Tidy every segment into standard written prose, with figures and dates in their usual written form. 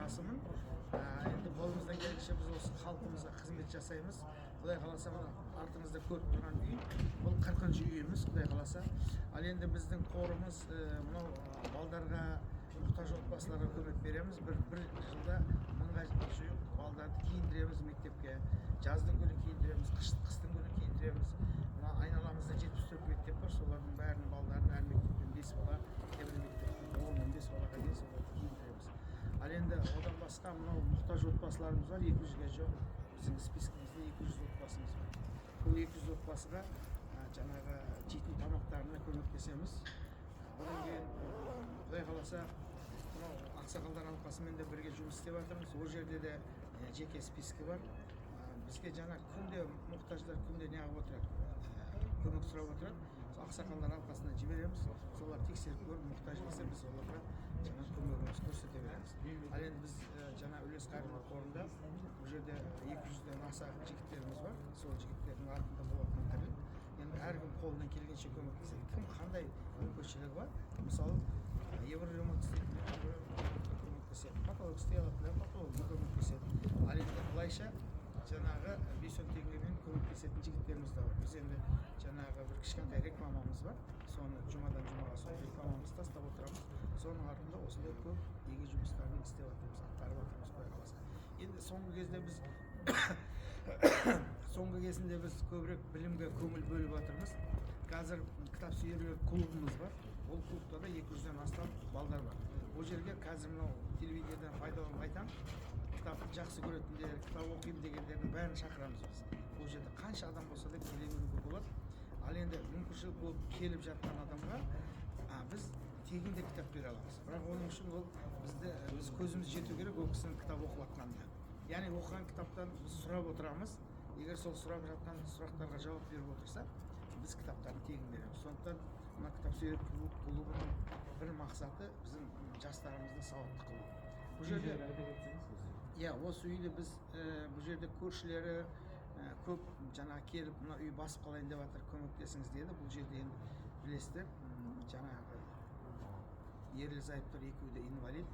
төрағасымын. Енді қолымыздан келгенше біз осы халқымызға қызмет жасаймыз. Құдай қаласа артымызда көріп тұрған үй, бұл 40-ші үйіміз, Құдай қаласа. Ал енді біздің қорымыз мынау балдарға, мұқтаж отбасыларға көмек береміз. Бір жылда 1000-ға жуық балдарды киіндіреміз мектепке. Жаздың күні киіндіреміз, қыстың күні киіндіреміз. Айналамызда 74 мектеп бар, солардың бәрінің балдарын әр мектептен 5 бала, кейбір мектептен 10-15 балаға дейін соларды киіндіреміз. Ал енді одан басқа мынау мұқтаж отбасыларымыз бар, 200-ге жоқ. Біздің спискімізде 200 отбасымыз бар. Бұл 200 отбасыға жаңағы жейтін тамақтарына көмектесеміз. Одан кейін Құдай қаласа ақсақалдар алқасымен де бірге жұмыс істеп жатырмыз. Ол жерде де жеке спискі бар. Бізге жаңа күнде мұқтаждар күнде неғып отырады, көмек сұрап отырады. Ақсақалдар алқасына жібереміз. Солар тексеріп көріп, мұқтаж болса біз оларға жаңа көмегімізді көрсете береміз. Ал енді біз жаңа үлес қайырымдылық қорында бұл жерде 200-ден аса жігіттеріміз бар. Сол жігіттердің артында болатын тірлік. Енді әркім қолынан келгенше көмектеседі. Кім қандай мүмкіншілігі бар? Мысалы, евроремонт істейтіндер көмектеседі. Потолок істей алатындар потолокқа көмектеседі. Ал енді былайша жаңағы 5-10 теңгемен көмектесетін жігіттеріміз де бар. Біз енді жаңағы бір кішкентай рекламамыз бар. Соны жұмадан жұмаға сол рекламамызды тастап отырамыз. Соның артында осындай көп игі жұмыстарын істеп жатырмыз, атқарып жатырмыз, Құдай қаласа. Енді соңғы кезінде біз көбірек білімге көңіл бөліп жатырмыз. Қазір кітап сүйерлер клубымыз бар. Ол клубта да 200-ден астам балдар бар. Ол жерге қазір мынау телевизиядан пайдаланып айтамын. Кітап жақсы көретіндер, кітап оқимын дегендердің бәрін шақырамыз біз. Бұл жерде қанша адам болса да келе беруге болады. Ал енді мүмкіншілік болып келіп жатқан адамға біз тегін де кітап бере аламыз. Бірақ оның үшін біз көзіміз жету керек ол кісінің кітап оқып жатқанына. Яғни оқыған кітаптан біз сұрап отырамыз. Егер сол сұрап жатқан сұрақтарға жауап беріп отырса, біз кітаптарын тегін береміз. Сондықтан мына кітап сүйер клубының бір мақсаты біздің жастарымызды сауатты қылу. Бұл жерде осы үйді біз бұл жерде көршілері көп жаңа келіп мына үй басып қалайын деп жатыр, көмектесіңіз деді. Бұл жерде енді білесіздер, жаңағы ерлі-зайыптылар екеуі де инвалид,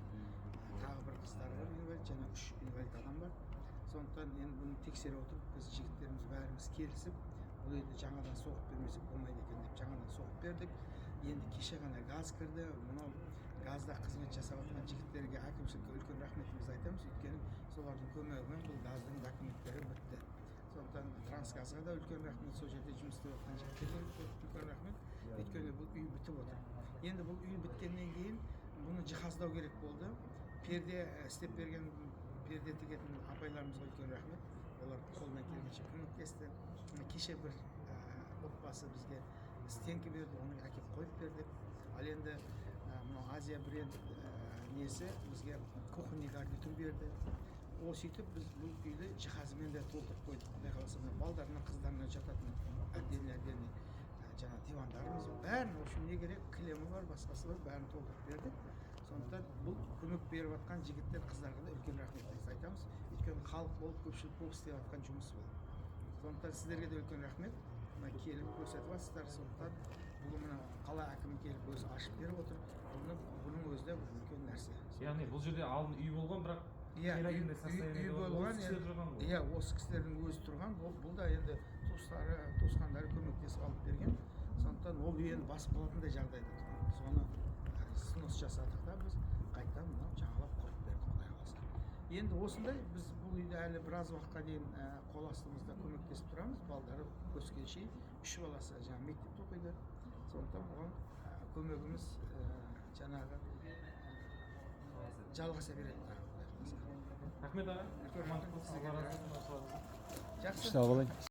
тағы бір қыздары бар инвалид, жаңа 3 инвалид адам бар. Сондықтан енді бұны тексере отырып, біз жігіттеріміз бәріміз келісіп, бұл үйді жаңадан соғып бермесек болмайды екен деп жаңадан соғып бердік. Енді кеше ғана газ кірді. Мынау газда қызмет жасап жатқан жігіттерге әкімшілікке үлкен рахметімізді айтамыз. Өйткені солардың көмегімен бұл газдың документтері бітті. Сондықтан Трансгазға да үлкен рахмет, сол жерде жұмыс істеп жатқан жігіттерге үлкен рахмет. Өйткені бұл үй бітіп отыр. Енді бұл үй біткеннен кейін бұны жиһаздау керек болды. Перде істеп берген, перде тігетін апайларымызға үлкен рахмет. Олар қолынан келгенше көмектесті. Кеше бір отбасы бізге стенки берді, оны әкеп қойып бердік. Ал енді Азия бренд несі бізге кухонный гарнитур берді. Ол сөйтіп біз бұл үйді жиһазымен де толтырып қойдық. Құдай қаласа балдарына, қыздарына жататын отдельный жаңа дивандарымыз бәрін, в общем, не керек, кілемі бар, басқасы бар, бәрін толтырып бердік. Сондықтан бұл көмек беріп жатқан жігіттер, қыздарға да үлкен рахметімізді айтамыз. Өйткені халық болып, көпшілік болып істеп жатқан жұмыс бұл. Сондықтан сіздерге де үлкен рахмет. Келіп көрсетіп жатсыздар. Сондықтан бұл мына қала әкімі келіп өзі ашып беріп отыр. Бұның өзі де үлкен нәрсе. Яғни бұл жерде алдын үй болған, бірақ үй болған, осы кісілердің өзі тұрған. Бұл да енді туысқандары көмектесіп алып берген. Сондықтан ол үйені басып қалатындай жағдайда тұрған. Соны снос жасадық та біз қайтадан жаңалап құрып бердік, Құдай қаласа. Енді осындай біз бұл үйде әлі біраз уақытқа дейін қол астымызда көмектесіп тұрамыз. Балдары өскенше 3 баласы жаңа мектепте оқиды. Сондықтан оған көмегіміз жаңағы жалғаса береді. Рахмет аға. Жақсы.